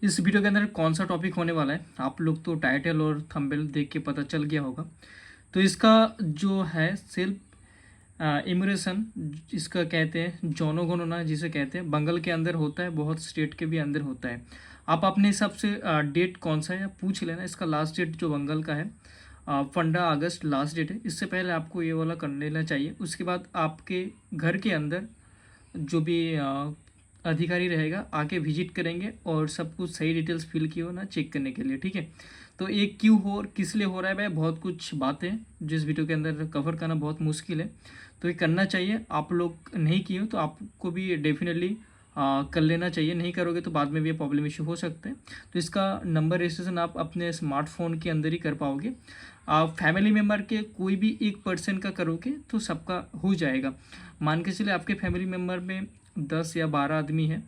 इस वीडियो के अंदर कौन सा टॉपिक होने वाला है आप लोग तो टाइटल और थंबनेल देख के पता चल गया होगा। तो इसका जो है सेल्फ इमरेशन, इसका कहते हैं जोनोगोनोना, जिसे कहते हैं बंगाल के अंदर होता है, बहुत स्टेट के भी अंदर होता है। आप अपने हिसाब से डेट कौन सा है पूछ लेना। इसका लास्ट डेट जो बंगाल का है 15 अगस्त लास्ट डेट है। इससे पहले आपको ये वाला कर लेना चाहिए। उसके बाद आपके घर के अंदर जो भी अधिकारी रहेगा आके विजिट करेंगे और सब कुछ सही डिटेल्स फिल की हो ना चेक करने के लिए, ठीक है। तो ये क्यों हो और किस लिए हो रहा है भाई, बहुत कुछ बातें जिस वीडियो के अंदर कवर करना बहुत मुश्किल है। तो ये करना चाहिए। आप लोग नहीं किए हो तो आपको भी डेफिनेटली कर लेना चाहिए। नहीं करोगे तो बाद में भी ये प्रॉब्लम इशू हो सकते हैं। तो इसका नंबर रजिस्ट्रेशन आप अपने स्मार्टफोन के अंदर ही कर पाओगे। आप फैमिली मेम्बर के कोई भी एक पर्सन का करोगे तो सबका हो जाएगा। मान के चले आपके फैमिली मेम्बर में 10 या 12 आदमी है,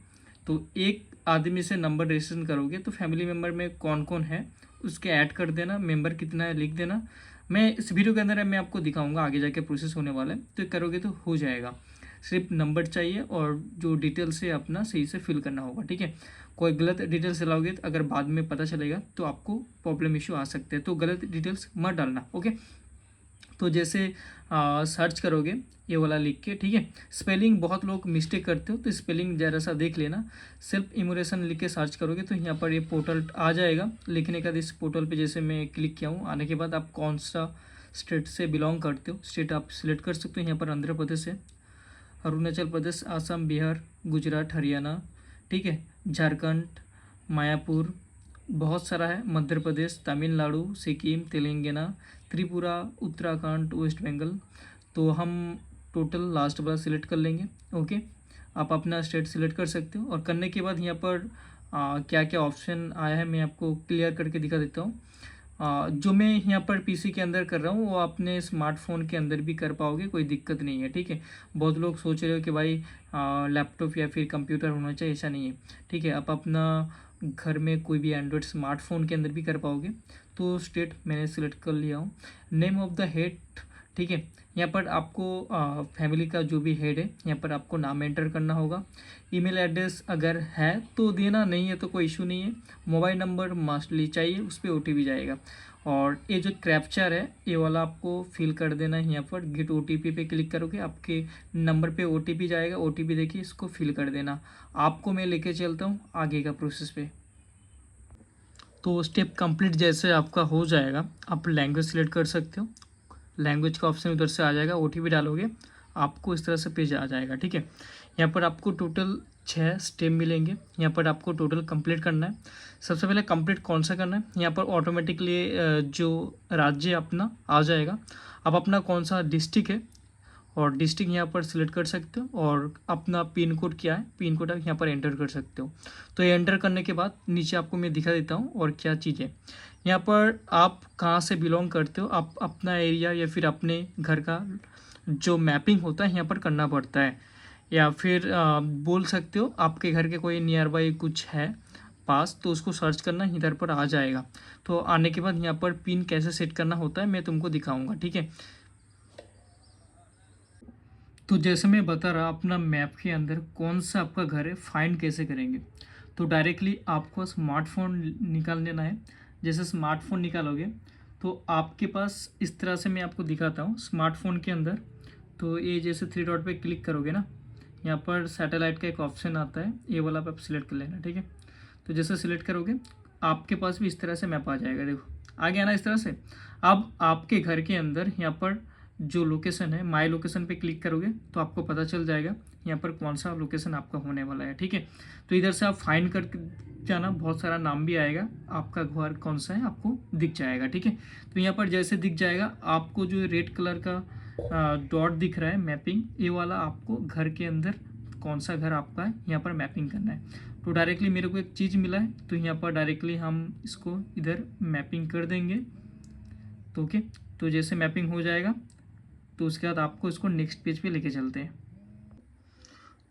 तो एक आदमी से नंबर रजिस्ट्रेशन करोगे तो फैमिली मेम्बर में कौन कौन है उसके ऐड कर देना, मेंबर कितना है लिख देना। मैं इस वीडियो के अंदर मैं आपको दिखाऊंगा, आगे जाके प्रोसेस होने वाला है। तो करोगे तो हो जाएगा। सिर्फ नंबर चाहिए और जो डिटेल्स है अपना सही से फिल करना होगा, ठीक है। कोई गलत डिटेल्स डालोगे तो अगर बाद में पता चलेगा तो आपको प्रॉब्लम इशू आ सकते हैं। तो गलत डिटेल्स मत डालना, ओके। तो जैसे सर्च करोगे ये वाला लिख के, ठीक है। स्पेलिंग बहुत लोग मिस्टेक करते हो तो स्पेलिंग ज़रा सा देख लेना। सेल्फ इमोरेशन लिख के सर्च करोगे तो यहाँ पर ये पोर्टल आ जाएगा। लिखने का इस पोर्टल पे जैसे मैं क्लिक किया हूँ, आने के बाद आप कौन सा स्टेट से बिलोंग करते हो स्टेट आप सिलेक्ट कर सकते हो। यहाँ पर आंध्र प्रदेश है, अरुणाचल प्रदेश, आसाम, बिहार, गुजरात, हरियाणा, ठीक है, झारखंड, मायापुर, बहुत सारा है, मध्य प्रदेश, तमिलनाडु, सिक्किम, तेलंगाना, त्रिपुरा, उत्तराखंड, वेस्ट बंगाल। तो हम टोटल लास्ट वाला सिलेक्ट कर लेंगे, ओके। आप अपना स्टेट सिलेक्ट कर सकते हो और करने के बाद यहाँ पर क्या क्या ऑप्शन आया है मैं आपको क्लियर करके दिखा देता हूँ। जो मैं यहाँ पर पीसी के अंदर कर रहा हूँ वो अपने स्मार्टफोन के अंदर भी कर पाओगे, कोई दिक्कत नहीं है, ठीक है। बहुत लोग सोच रहे हो कि भाई लैपटॉप या फिर कंप्यूटर होना चाहिए, ऐसा नहीं है, ठीक है। आप अपना घर में कोई भी एंड्रॉयड स्मार्टफोन के अंदर भी कर पाओगे। तो स्टेट मैंने सिलेक्ट कर लिया हूँ। नेम ऑफ द हेड, ठीक है। यहाँ पर आपको फैमिली का जो भी हेड है यहाँ पर आपको नाम एंटर करना होगा। ईमेल एड्रेस अगर है तो देना, नहीं है तो कोई इशू नहीं है। मोबाइल नंबर मस्टली चाहिए, उस पर ओटीपी जाएगा। और ये जो कैप्चर है ये वाला आपको फिल कर देना है। यहाँ पर गेट ओटीपी पे क्लिक करोगे आपके नंबर पे ओटीपी जाएगा, ओटीपी देखिए इसको फिल कर देना। आपको मैं लेके चलता हूँ आगे का प्रोसेस पे। तो स्टेप कंप्लीट जैसे आपका हो जाएगा आप लैंग्वेज सिलेक्ट कर सकते हो। लैंग्वेज का ऑप्शन उधर से आ जाएगा, ओटीपी डालोगे आपको इस तरह से पेज आ जाएगा, ठीक है। यहाँ पर आपको टोटल 6 स्टेप मिलेंगे। यहाँ पर आपको टोटल कंप्लीट करना है। सबसे पहले कंप्लीट कौन सा करना है, यहाँ पर ऑटोमेटिकली जो राज्य अपना आ जाएगा। अब अपना कौन सा डिस्ट्रिक्ट है और डिस्ट्रिक्ट यहाँ पर सिलेक्ट कर सकते हो और अपना पिन कोड क्या है, पिन कोड आप यहाँ पर एंटर कर सकते हो। तो ये एंटर करने के बाद नीचे आपको मैं दिखा देता हूँ और क्या चीज़ है। यहाँ पर आप कहाँ से बिलोंग करते हो, आप अपना एरिया या फिर अपने घर का जो मैपिंग होता है यहाँ पर करना पड़ता है। या फिर बोल सकते हो आपके घर के कोई नियर बाई कुछ है पास तो उसको सर्च करना इधर पर आ जाएगा। तो आने के बाद यहाँ पर पिन कैसे सेट करना होता है मैं तुमको दिखाऊंगा, ठीक है। तो जैसे मैं बता रहा अपना मैप के अंदर कौन सा आपका घर है फाइंड कैसे करेंगे। तो डायरेक्टली आपको स्मार्टफोन निकाल लेना है। जैसे स्मार्टफोन निकालोगे तो आपके पास इस तरह से मैं आपको दिखाता हूँ स्मार्टफोन के अंदर। तो ये जैसे 3 डॉट पे क्लिक करोगे ना, यहाँ पर सैटेलाइट का एक ऑप्शन आता है, ये वाला आप सिलेक्ट कर लेना, ठीक है। तो जैसे सिलेक्ट करोगे आपके पास भी इस तरह से मैप आ जाएगा, देखो आ गया ना इस तरह से। अब आपके घर के अंदर यहाँ पर जो लोकेशन है माई लोकेशन पे क्लिक करोगे तो आपको पता चल जाएगा यहाँ पर कौन सा लोकेशन आपका होने वाला है, ठीक है। तो इधर से आप फाइंड करके जाना, बहुत सारा नाम भी आएगा, आपका घर कौन सा है आपको दिख जाएगा, ठीक है। तो यहाँ पर जैसे दिख जाएगा आपको जो रेड कलर का डॉट दिख रहा है मैपिंग, ये वाला आपको घर के अंदर कौन सा घर आपका है यहाँ पर मैपिंग करना है। तो डायरेक्टली मेरे को एक चीज़ मिला है तो यहाँ पर डायरेक्टली हम इसको इधर मैपिंग कर देंगे। तो ओके, तो जैसे मैपिंग हो जाएगा तो उसके बाद आपको इसको नेक्स्ट पेज पे लेके चलते हैं।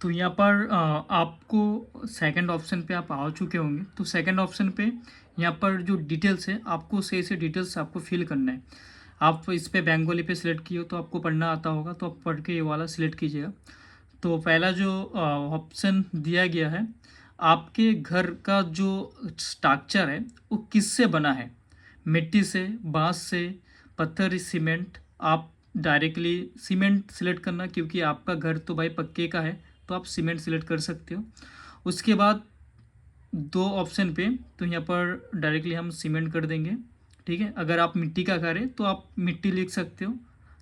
तो यहाँ पर आपको सेकंड ऑप्शन पे आप आ चुके होंगे। तो सेकंड ऑप्शन पे यहाँ पर जो डिटेल्स है आपको सही से डिटेल्स आपको फिल करना है। आप इस पे बंगाली पे सिलेक्ट किए हो तो आपको पढ़ना आता होगा तो आप पढ़ के ये वाला सिलेक्ट कीजिएगा। तो पहला जो ऑप्शन दिया गया है आपके घर का जो स्ट्रक्चर है वो किससे बना है, मिट्टी से, बांस से, पत्थर, सीमेंट। आप डायरेक्टली सीमेंट सिलेक्ट करना, क्योंकि आपका घर तो भाई पक्के का है, तो आप सीमेंट सिलेक्ट कर सकते हो। उसके बाद दो ऑप्शन पे तो यहाँ पर डायरेक्टली हम सीमेंट कर देंगे, ठीक है। अगर आप मिट्टी का घर है तो आप मिट्टी लिख सकते हो,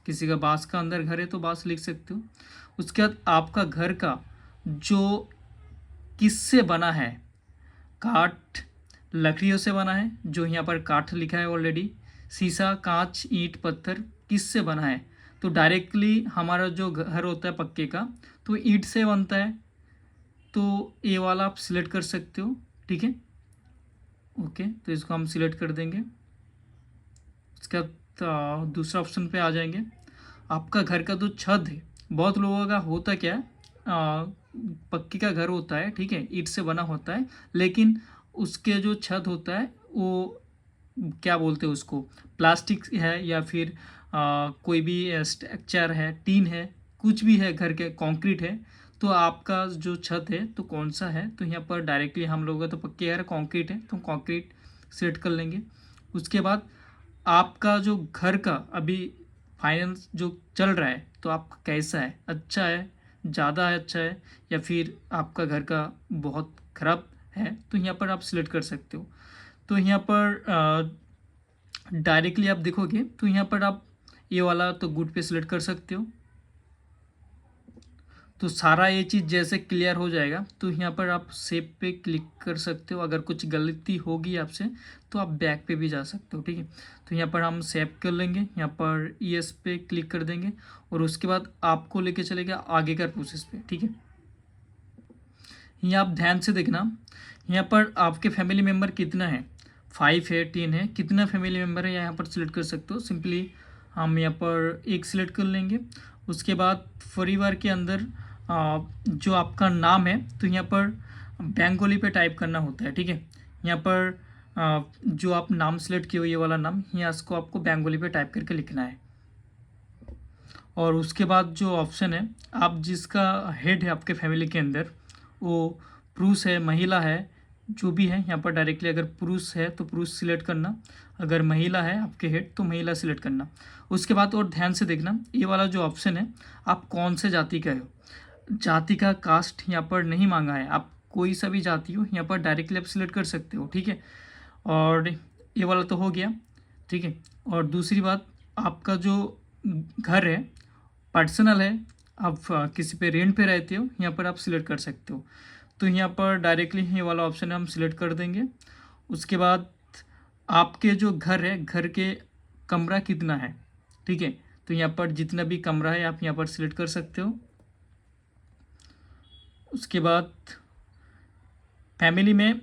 किसी का बांस का अंदर घर है तो बांस लिख सकते हो। उसके बाद आपका घर का जो किससे बना है, काठ, लकड़ियों से बना है, जो यहाँ पर काठ लिखा है ऑलरेडी, शीशा, कांच, ईंट, पत्थर, किससे बना है, तो डायरेक्टली हमारा जो घर होता है पक्के का तो ईंट से बनता है, तो ये वाला आप सिलेक्ट कर सकते हो, ठीक है। ओके, तो इसको हम सिलेक्ट कर देंगे। इसका दूसरा ऑप्शन पे आ जाएंगे। आपका घर का जो छत है, बहुत लोगों का होता क्या है, पक्की का घर होता है, ठीक है, ईंट से बना होता है, लेकिन उसके जो छत होता है वो क्या बोलते हैं उसको, प्लास्टिक है या फिर कोई भी स्ट्रक्चर है, टीन है, कुछ भी है, घर के कंक्रीट है। तो आपका जो छत है तो कौन सा है, तो यहाँ पर डायरेक्टली हम लोगों का तो पक्के घर कंक्रीट है, तो कंक्रीट सेलेक्ट कर लेंगे। उसके बाद आपका जो घर का अभी फाइनेंस जो चल रहा है तो आपका कैसा है, अच्छा है, ज़्यादा है, अच्छा है, या फिर आपका घर का बहुत ख़राब है, तो यहाँ पर आप सिलेक्ट कर सकते हो। तो यहाँ पर डायरेक्टली आप देखोगे तो यहाँ पर आप ये वाला तो गुड पे सिलेक्ट कर सकते हो। तो सारा ये चीज़ जैसे क्लियर हो जाएगा तो यहाँ पर आप सेव पे क्लिक कर सकते हो। अगर कुछ गलती होगी आपसे तो आप बैक पे भी जा सकते हो, ठीक है। तो यहाँ पर हम सेव कर लेंगे, यहाँ पर यस पे क्लिक कर देंगे और उसके बाद आपको लेके चलेगा आगे का प्रोसेस पे, ठीक है। यहाँ आप ध्यान से देखना, यहाँ पर आपके फैमिली मेम्बर कितना है, 5 है, 10 है, कितना फैमिली मेम्बर है यहाँ पर सिलेक्ट कर सकते हो। सिंपली हम यहाँ पर एक सिलेक्ट कर लेंगे। उसके बाद परिवार के अंदर जो आपका नाम है तो यहाँ पर बंगाली पे टाइप करना होता है, ठीक है। यहाँ पर जो आप नाम सेलेक्ट किए हो ये वाला नाम, यहाँ इसको आपको बंगाली पे टाइप करके लिखना है। और उसके बाद जो ऑप्शन है, आप जिसका हेड है आपके फैमिली के अंदर, वो पुरुष है, महिला है, जो भी है, यहाँ पर डायरेक्टली अगर पुरुष है तो पुरुष सिलेक्ट करना, अगर महिला है आपके हेड तो महिला सिलेक्ट करना। उसके बाद और ध्यान से देखना, ये वाला जो ऑप्शन है, आप कौन से जाति का हो, जाति का कास्ट यहाँ पर नहीं मांगा है, आप कोई सा भी जाति हो यहाँ पर डायरेक्टली आप सिलेक्ट कर सकते हो, ठीक है। और ये वाला तो हो गया, ठीक है। और दूसरी बात, आपका जो घर है पर्सनल है, आप किसी पे रेंट पे रहते हो, यहाँ पर आप सिलेक्ट कर सकते हो। तो यहाँ पर डायरेक्टली ये वाला ऑप्शन हम सिलेक्ट कर देंगे। उसके बाद आपके जो घर है, घर के कमरा कितना है, ठीक है, तो यहाँ पर जितना भी कमरा है आप यहाँ पर सिलेक्ट कर सकते हो। उसके बाद फैमिली में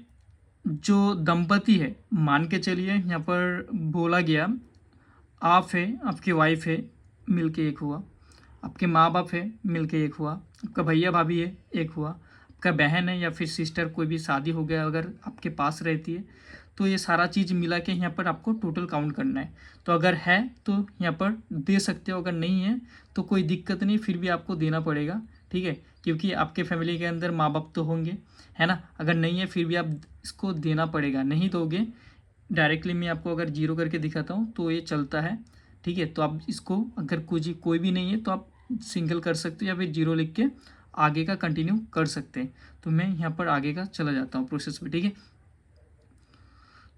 जो दंपति है, मान के चलिए यहाँ पर बोला गया आप है, आपकी वाइफ है, मिल के एक हुआ, आपके माँ बाप है, मिल के एक हुआ, आपका भैया भाभी है, एक हुआ, आपका बहन है या फिर सिस्टर, कोई भी शादी हो गया अगर आपके पास रहती है, तो ये सारा चीज़ मिला के यहाँ पर आपको टोटल काउंट करना है। तो अगर है तो यहाँ पर दे सकते हो, अगर नहीं है तो कोई दिक्कत नहीं, फिर भी आपको देना पड़ेगा, ठीक है, क्योंकि आपके फैमिली के अंदर माँ बाप तो होंगे, है ना। अगर नहीं है फिर भी आप इसको देना पड़ेगा, नहीं दोगे डायरेक्टली मैं आपको अगर जीरो करके दिखाता हूँ तो ये चलता है, ठीक है। तो आप इसको अगर कोई भी नहीं है तो आप सिंगल कर सकते हो या फिर जीरो लिख के आगे का कंटिन्यू कर सकते हैं। तो मैं यहाँ पर आगे का चला जाता हूँ प्रोसेस में, ठीक है।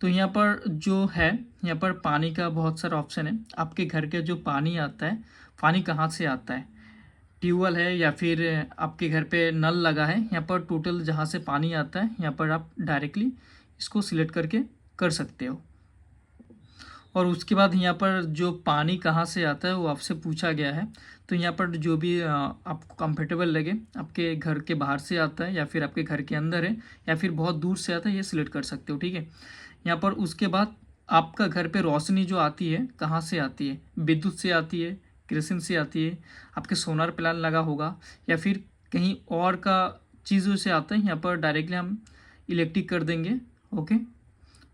तो यहाँ पर जो है, यहाँ पर पानी का बहुत सारा ऑप्शन है। आपके घर के जो पानी आता है, पानी कहाँ से आता है, ट्यूबवेल है या फिर आपके घर पे नल लगा है, यहाँ पर टोटल जहाँ से पानी आता है यहाँ पर आप डायरेक्टली इसको सिलेक्ट करके कर सकते हो। और उसके बाद यहाँ पर जो पानी कहाँ से आता है वो आपसे पूछा गया है। तो यहाँ पर जो भी आपको कंफर्टेबल लगे, आपके घर के बाहर से आता है या फिर आपके घर के अंदर है या फिर बहुत दूर से आता है, ये सिलेक्ट कर सकते हो, ठीक है। यहाँ पर उसके बाद आपका घर पे रोशनी जो आती है कहाँ से आती है, विद्युत से आती है, केरोसिन से आती है, आपके सोलर प्लान लगा होगा या फिर कहीं और का चीज़ों से आता है, यहाँ पर डायरेक्टली हम इलेक्ट्रिक कर देंगे, ओके।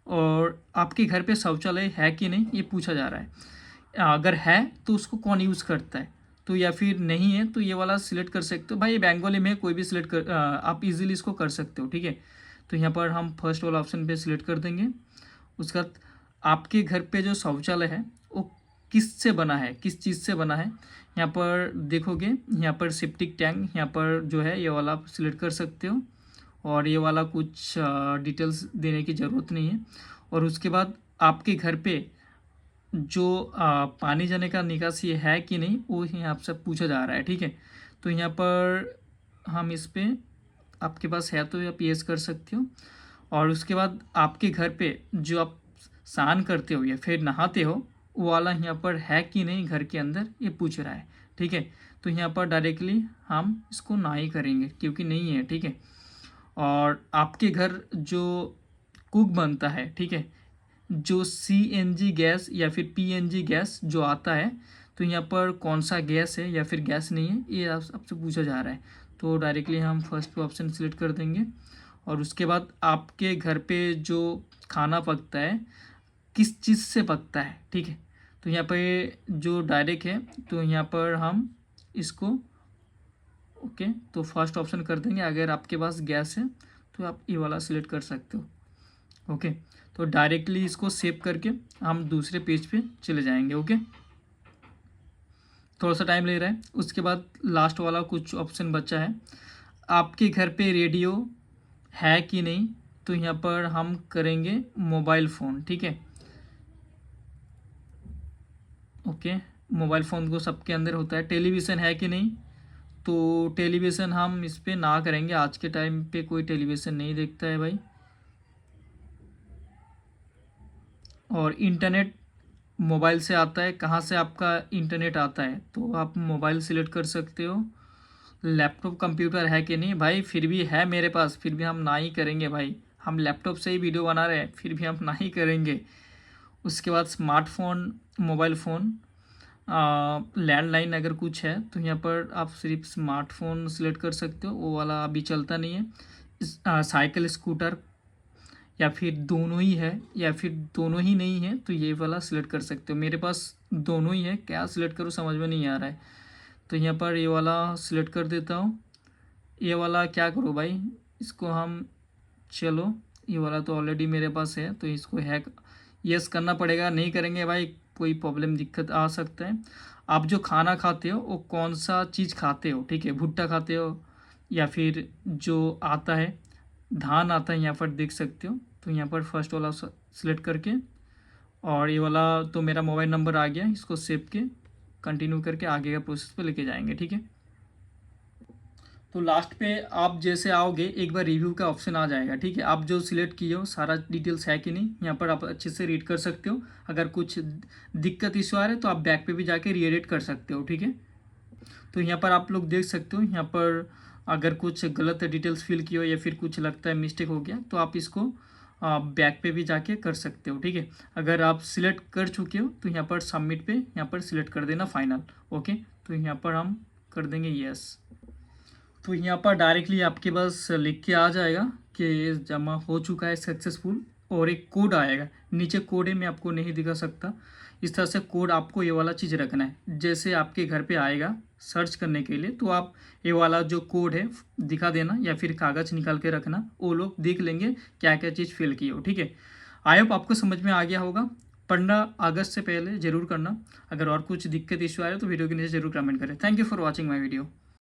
और आपके घर पे शौचालय है कि नहीं ये पूछा जा रहा है। अगर है तो उसको कौन यूज़ करता है, तो या फिर नहीं है तो ये वाला सिलेक्ट कर सकते हो भाई। बंगाली में कोई भी सिलेक्ट कर आप इजीली इसको कर सकते हो, ठीक है। तो यहाँ पर हम फर्स्ट वाला ऑप्शन पे सिलेक्ट कर देंगे। उसके बाद आपके घर पे जो शौचालय है वो किस से बना है, किस चीज़ से बना है, यहाँ पर देखोगे यहाँ पर सेप्टिक टैंक यहाँ पर जो है ये वाला आप सिलेक्ट कर सकते हो। और ये वाला कुछ डिटेल्स देने की ज़रूरत नहीं है। और उसके बाद आपके घर पे जो पानी जाने का निकासी है कि नहीं वो यहाँ आपसे पूछा जा रहा है, ठीक है। तो यहाँ पर हम इस पे आपके पास है तो आप यस कर सकते हो। और उसके बाद आपके घर पे जो आप स्नान करते हो या फिर नहाते हो वो वाला यहाँ पर है कि नहीं घर के अंदर ये पूछ रहा है, ठीक है। तो यहाँ पर डायरेक्टली हम इसको ना ही करेंगे क्योंकि नहीं है, ठीक है। और आपके घर जो कुक बनता है, ठीक है, जो सीएनजी गैस या फिर पीएनजी गैस जो आता है तो यहाँ पर कौन सा गैस है या फिर गैस नहीं है ये आपसे पूछा जा रहा है। तो डायरेक्टली हम फर्स्ट पे ऑप्शन सिलेक्ट कर देंगे। और उसके बाद आपके घर पे जो खाना पकता है किस चीज़ से पकता है, ठीक है। तो यहाँ पे जो डायरेक्ट है तो यहाँ पर हम इसको ओके तो फर्स्ट ऑप्शन कर देंगे। अगर आपके पास गैस है तो आप ये वाला सिलेक्ट कर सकते हो, ओके। तो डायरेक्टली इसको सेव करके हम दूसरे पेज पे चले जाएंगे, ओके। थोड़ा सा टाइम ले रहा है। उसके बाद लास्ट वाला कुछ ऑप्शन बचा है, आपके घर पे रेडियो है कि नहीं, तो यहाँ पर हम करेंगे मोबाइल फ़ोन, ठीक है, ओके। मोबाइल फ़ोन को सबके अंदर होता है। टेलीविज़न है कि नहीं, तो टेलीविज़न हम इस पर ना करेंगे, आज के टाइम पे कोई टेलीविज़न नहीं देखता है भाई। और इंटरनेट मोबाइल से आता है, कहाँ से आपका इंटरनेट आता है, तो आप मोबाइल सिलेक्ट कर सकते हो। लैपटॉप कंप्यूटर है कि नहीं, भाई फिर भी है मेरे पास, फिर भी हम ना ही करेंगे भाई। हम लैपटॉप से ही वीडियो बना रहे हैं फिर भी हम ना ही करेंगे। उसके बाद स्मार्टफोन, मोबाइल फ़ोन, लैंडलाइन अगर कुछ है तो यहाँ पर आप सिर्फ स्मार्टफोन सिलेक्ट कर सकते हो, वो वाला अभी चलता नहीं है। साइकिल, स्कूटर या फिर दोनों ही है या फिर दोनों ही नहीं है तो ये वाला सिलेक्ट कर सकते हो। मेरे पास दोनों ही है, क्या सिलेक्ट करूँ समझ में नहीं आ रहा है। तो यहाँ पर ये वाला सिलेक्ट कर देता हूँ। ये वाला क्या करूँ भाई, इसको हम चलो ये वाला तो ऑलरेडी मेरे पास है तो इसको हैक यस करना पड़ेगा, नहीं करेंगे भाई कोई प्रॉब्लम दिक्कत आ सकता है। आप जो खाना खाते हो वो कौन सा चीज़ खाते हो, ठीक है, भुट्टा खाते हो या फिर जो आता है धान आता है, यहाँ पर देख सकते हो। तो यहाँ पर फर्स्ट वाला सिलेक्ट करके और ये वाला तो मेरा मोबाइल नंबर आ गया, इसको सेव के कंटिन्यू करके आगे का प्रोसेस पे लेके जाएंगे, ठीक है। तो लास्ट पे आप जैसे आओगे एक बार रिव्यू का ऑप्शन आ जाएगा, ठीक है। आप जो सिलेक्ट किए हो सारा डिटेल्स है कि नहीं यहाँ पर आप अच्छे से रीड कर सकते हो। अगर कुछ दिक्कत इशू आ रहा है तो आप बैक पे भी जाके रीएडिट कर सकते हो, ठीक है। तो यहाँ पर आप लोग देख सकते हो, यहाँ पर अगर कुछ गलत डिटेल्स फिल किए हो या फिर कुछ लगता है मिस्टेक हो गया तो आप इसको बैक पे भी जाके कर सकते हो, ठीक है। अगर आप सिलेक्ट कर चुके हो तो यहाँ पर सबमिट पे यहाँ पर सिलेक्ट कर देना फाइनल, ओके। तो यहाँ पर हम कर देंगे यस। तो यहाँ पर डायरेक्टली आपके पास लिख के आ जाएगा कि जमा हो चुका है सक्सेसफुल, और एक कोड आएगा नीचे। कोड है मैं आपको नहीं दिखा सकता, इस तरह से कोड आपको ये वाला चीज़ रखना है। जैसे आपके घर पे आएगा सर्च करने के लिए तो आप ये वाला जो कोड है दिखा देना या फिर कागज़ निकाल के रखना, वो लोग देख लेंगे क्या क्या चीज़ फिल की हो, ठीक है। आई होप आपको समझ में आ गया होगा। 15 अगस्त से पहले ज़रूर करना। अगर और कुछ दिक्कत इशू आए तो वीडियो के नीचे ज़रूर कमेंट करें। Thank you for watching my video.